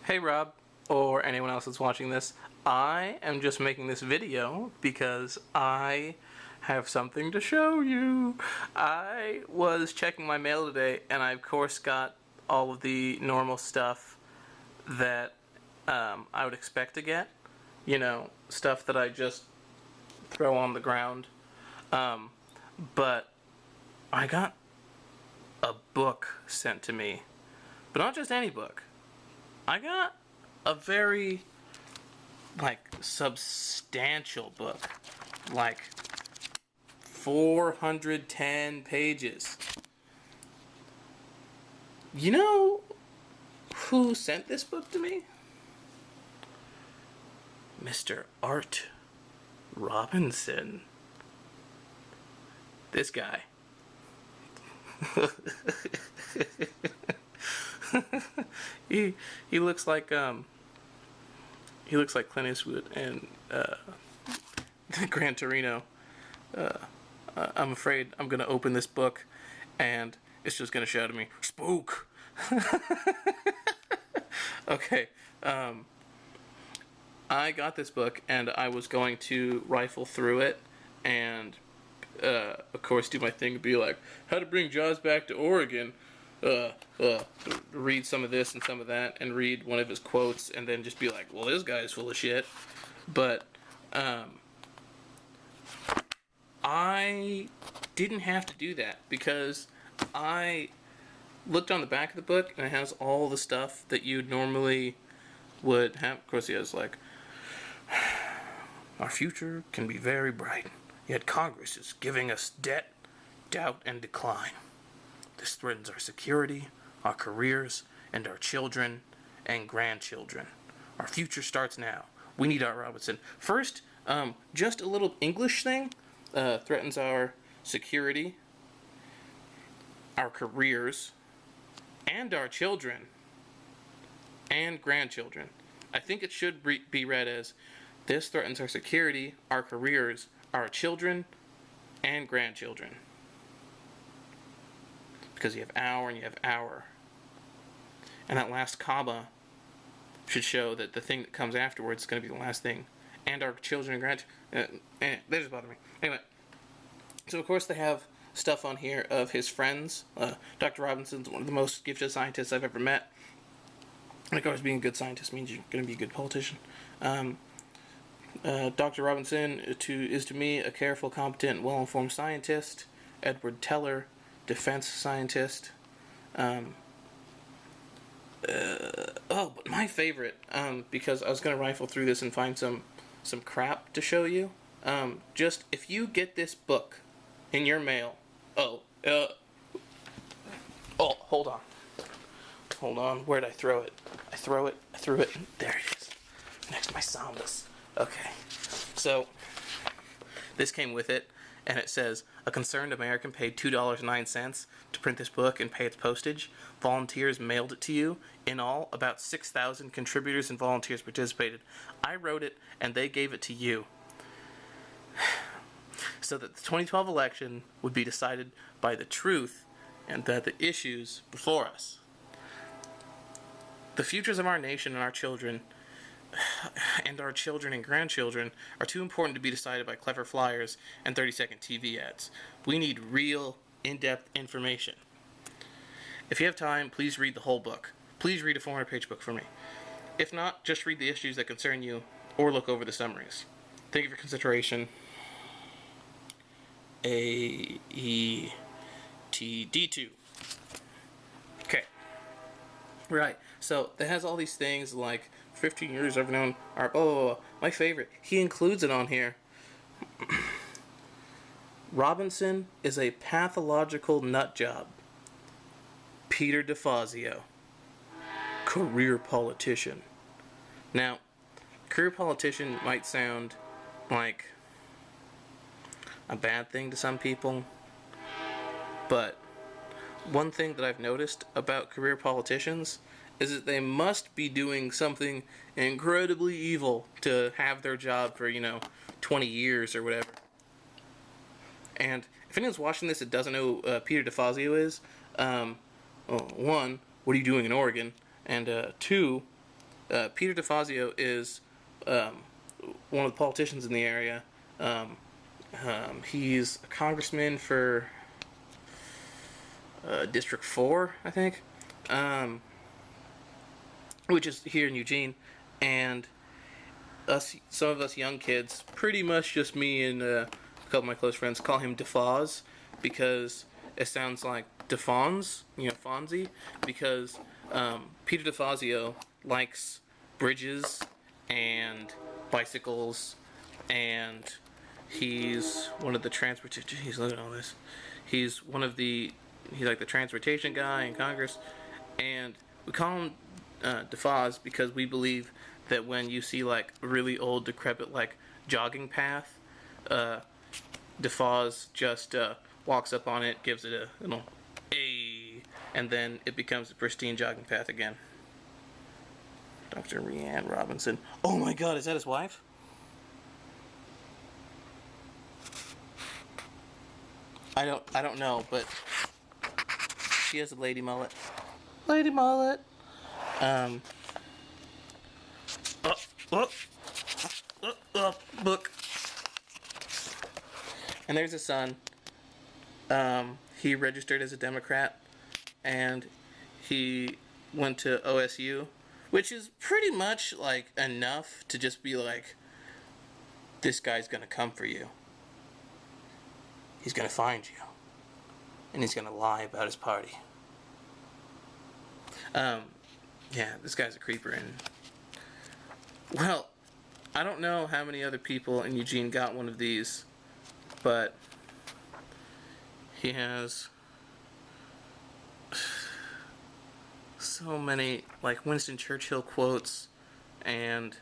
Hey Rob, or anyone else that's watching this, I am just making this video because I have something to show you. I was checking my mail today and I of course got all of the normal stuff that I would expect to get. You know, stuff that I just throw on the ground. But I got a book sent to me. But not just any book. I got a very, substantial book. 410 pages. You know who sent this book to me? Mr. Art Robinson. This guy. he looks like Clint Eastwood and Gran Torino. I'm afraid I'm gonna open this book and it's just gonna shout at me, "Spook!" Okay, I got this book and I was going to rifle through it and of course do my thing and be like, how to bring Jaws back to Oregon. Read some of this and some of that and read one of his quotes and then just be like, well, this guy's full of shit. But I didn't have to do that because I looked on the back of the book and it has all the stuff that you normally would have. Of course, he has our future can be very bright, yet Congress is giving us debt, doubt, and decline. This threatens our security, our careers, and our children and grandchildren. Our future starts now. We need Art Robinson. First, just a little English thing. Threatens our security, our careers, and our children and grandchildren. I think it should be read as, this threatens our security, our careers, our children, and grandchildren. Because you have our and you have our. And that last comma should show that the thing that comes afterwards is going to be the last thing. And our children and grandchildren. They just bother me. Anyway. So of course they have stuff on here of his friends. Dr. Robinson's one of the most gifted scientists I've ever met. And of course being a good scientist means you're going to be a good politician. Dr. Robinson is to me a careful, competent, well-informed scientist. Edward Teller, defense scientist. But my favorite, because I was going to rifle through this and find some crap to show you. Just, if you get this book in your mail, hold on, where'd I throw it? I threw it, there it is, next to my Sambas. Okay, so, this came with it, and it says, a concerned American paid $2.09 to print this book and pay its postage. Volunteers mailed it to you. In all, about 6,000 contributors and volunteers participated. I wrote it, and they gave it to you. So that the 2012 election would be decided by the truth and that the issues before us. The futures of our nation and our children and grandchildren are too important to be decided by clever flyers and 30-second TV ads. We need real, in-depth information. If you have time, please read the whole book. Please read a 400-page book for me. If not, just read the issues that concern you or look over the summaries. Thank you for consideration. AETD2. Okay. Right. So, it has all these things like 15 years I've known Art, blah, blah, blah. My favorite, he includes it on here. Robinson is a pathological nutjob. Peter DeFazio. Career politician. Now, career politician might sound like a bad thing to some people, but one thing that I've noticed about career politicians is that they must be doing something incredibly evil to have their job for, 20 years or whatever. And if anyone's watching this that doesn't know who Peter DeFazio is, one, what are you doing in Oregon? And two, Peter DeFazio is um, one of the politicians in the area. He's a congressman for District 4, I think, which is here in Eugene. And some of us young kids, pretty much just me and a couple of my close friends, call him DeFaz because it sounds like DeFons, Fonzie, because Peter DeFazio likes bridges and bicycles, and he's one of the Jeez, look at all this. He's like the transportation guy in Congress, and we call him DeFaz because we believe that when you see like a really old, decrepit like jogging path, DeFaz just walks up on it, gives it a little "ay," and then it becomes a pristine jogging path again. Dr. Rhiann Robinson. Oh my God, is that his wife? I don't know, but she has a lady mullet. Lady mullet. Oh, oh, book. And there's his son. He registered as a Democrat, and he went to OSU, which is pretty much like enough to just be like, this guy's gonna come for you. He's gonna find you, and he's gonna lie about his party. Yeah, this guy's a creeper, and well, I don't know how many other people in Eugene got one of these, but he has so many, like, Winston Churchill quotes and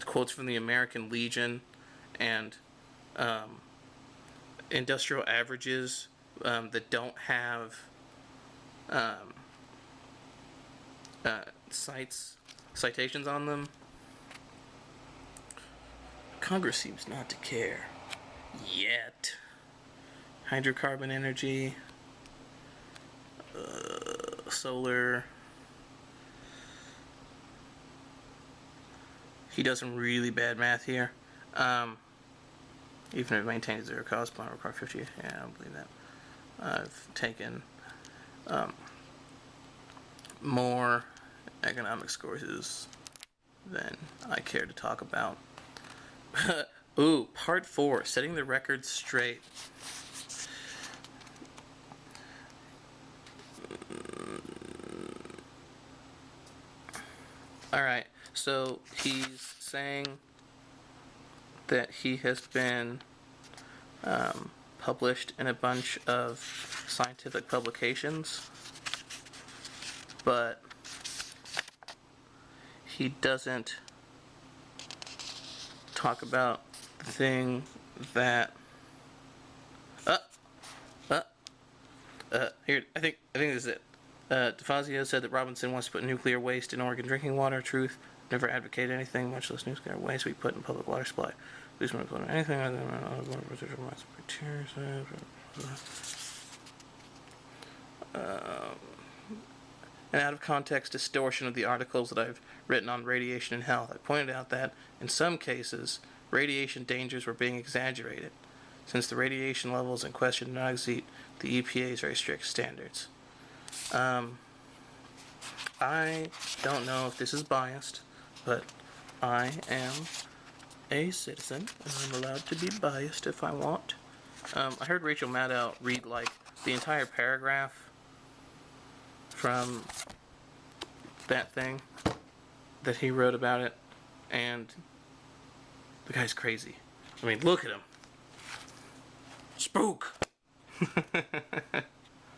quotes from the American Legion and industrial averages that don't have citations on them. Congress seems not to care yet. Hydrocarbon energy, solar. He does some really bad math here. Even if it maintains zero cost, plan require 50. Yeah, I don't believe that. I've taken more economics courses than I care to talk about. Ooh, part 4, setting the record straight. Alright, so he's saying that he has been published in a bunch of scientific publications, but he doesn't talk about the thing that here, I think this is it. DeFazio said that Robinson wants to put nuclear waste in Oregon drinking water. Truth, never advocated anything, much less nuclear waste we put in public water supply. Please don't put anything other than an out of context distortion of the articles that I've written on radiation and health. I pointed out that, in some cases, radiation dangers were being exaggerated, since the radiation levels in question do not exceed the EPA's very strict standards. I don't know if this is biased, but I am a citizen, and I'm allowed to be biased if I want. I heard Rachel Maddow read, like, the entire paragraph from that thing that he wrote about it, and the guy's crazy. I mean, look at him. Spook!